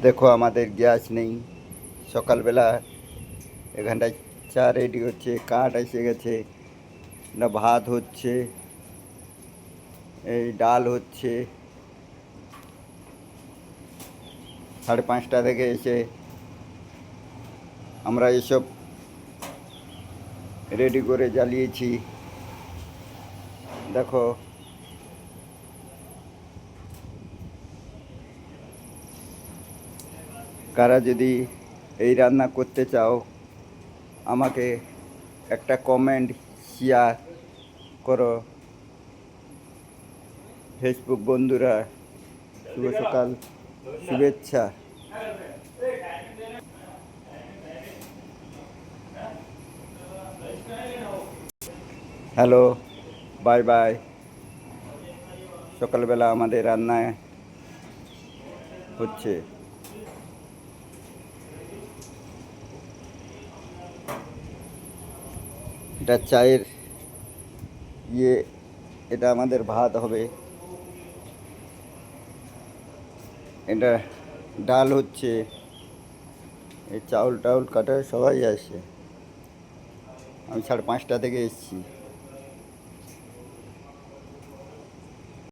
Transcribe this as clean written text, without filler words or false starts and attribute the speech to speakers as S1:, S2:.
S1: দেখো আমাদের গ্যাস নেই। সকালবেলা এখানটায় চা রেডি হচ্ছে, কাঠ এসে গেছে, না ভাত হচ্ছে, এই ডাল হচ্ছে। 5:30 থেকে এসে আমরা এসব রেডি করে জ্বালিয়েছি। দেখো কারা যদি এই রান্না করতে চাও আমাকে একটা কমেন্ট শেয়ার করো। ফেসবুক বন্ধুরা, শুভ সকাল, শুভেচ্ছা। Hello, bye bye. সকালবেলা আমাদের রান্নায় হচ্ছে এটা চায়ের ইয়ে, এটা আমাদের ভাত হবে, এটা ডাল হচ্ছে, এই চাউল টাউল কাটা সবাই আসে। আমি 5:30 থেকে এসেছি।